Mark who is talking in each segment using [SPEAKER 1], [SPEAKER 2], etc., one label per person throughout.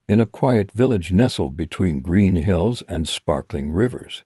[SPEAKER 1] in a quiet village nestled between green hills and sparkling rivers.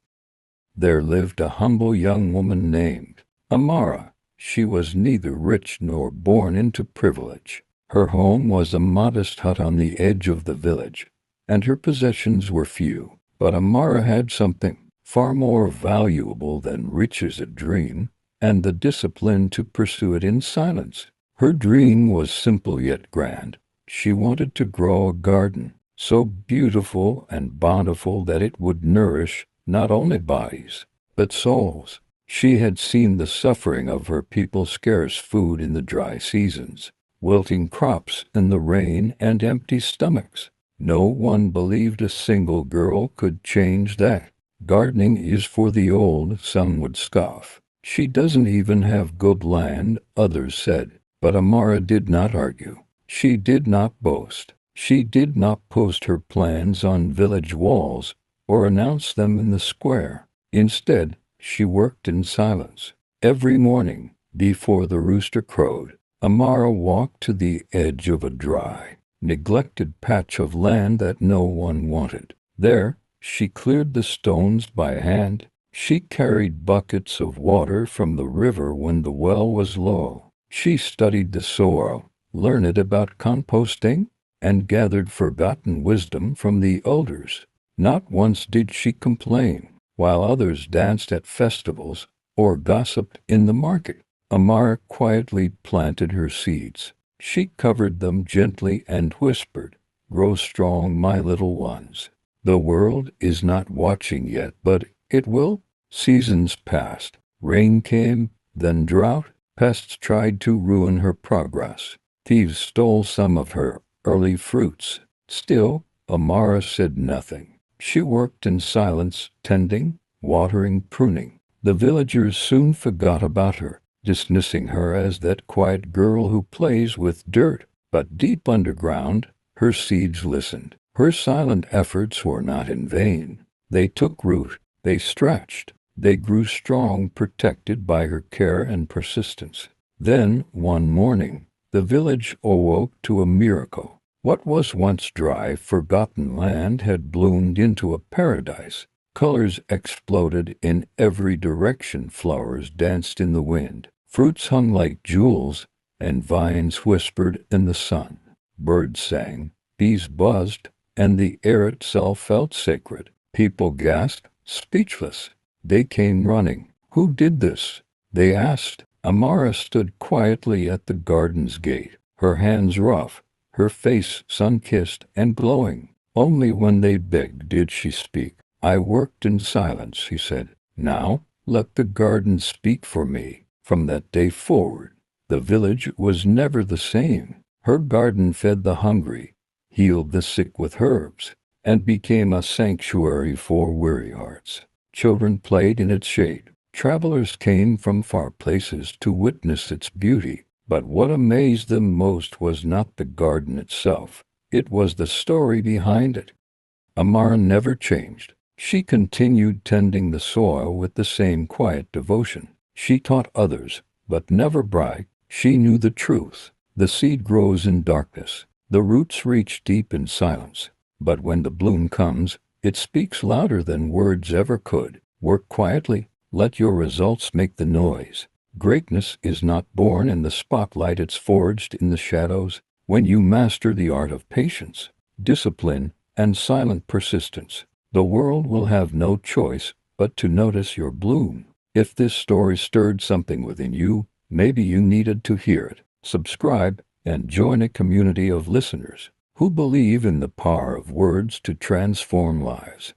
[SPEAKER 1] There lived a humble young woman named Amara. She was neither rich nor born into privilege. Her home was a modest hut on the edge of the village, and her possessions were few. But Amara had something far more valuable than riches, a dream, and the discipline to pursue it in silence. Her dream was simple yet grand. She wanted to grow a garden so beautiful and bountiful that it would nourish not only bodies, but souls. She had seen the suffering of her people, scarce food in the dry seasons, wilting crops in the rain, and empty stomachs. No one believed a single girl could change that. Gardening is for the old, some would scoff. She doesn't even have good land, others said. But Amara did not argue. She did not boast. She did not post her plans on village walls or announce them in the square. Instead, she worked in silence. Every morning, before the rooster crowed, Amara walked to the edge of a dry, neglected patch of land that no one wanted. There, she cleared the stones by hand. She carried buckets of water from the river when the well was low. She studied the soil, learned about composting, and gathered forgotten wisdom from the elders. Not once did she complain, while others danced at festivals or gossiped in the market. Amara quietly planted her seeds. She covered them gently and whispered, "Grow strong, my little ones. The world is not watching yet, but it will." Seasons passed. Rain came, then drought. Pests tried to ruin her progress. Thieves stole some of her early fruits. Still, Amara said nothing. She worked in silence, tending, watering, pruning. The villagers soon forgot about her, dismissing her as that quiet girl who plays with dirt. But deep underground, her seeds listened. Her silent efforts were not in vain. They took root, they stretched, they grew strong, protected by her care and persistence. Then, one morning, the village awoke to a miracle. What was once dry, forgotten land had bloomed into a paradise. Colors exploded in every direction, flowers danced in the wind, fruits hung like jewels, and vines whispered in the sun. Birds sang, bees buzzed, and the air itself felt sacred. People gasped, speechless. They came running. "Who did this?" they asked. Amara stood quietly at the garden's gate, her hands rough, her face sun-kissed and glowing. Only when they begged did she speak. "I worked in silence," she said. "Now, let the garden speak for me." From that day forward, the village was never the same. Her garden fed the hungry, healed the sick with herbs, and became a sanctuary for weary hearts. Children played in its shade. Travelers came from far places to witness its beauty. But what amazed them most was not the garden itself. It was the story behind it. Amara never changed. She continued tending the soil with the same quiet devotion. She taught others, but never bragged. She knew the truth. The seed grows in darkness. The roots reach deep in silence. But when the bloom comes, it speaks louder than words ever could. Work quietly. Let your results make the noise. Greatness is not born in the spotlight, it's forged in the shadows. When you master the art of patience, discipline, and silent persistence, the world will have no choice but to notice your bloom. If this story stirred something within you, maybe you needed to hear it. Subscribe and join a community of listeners who believe in the power of words to transform lives.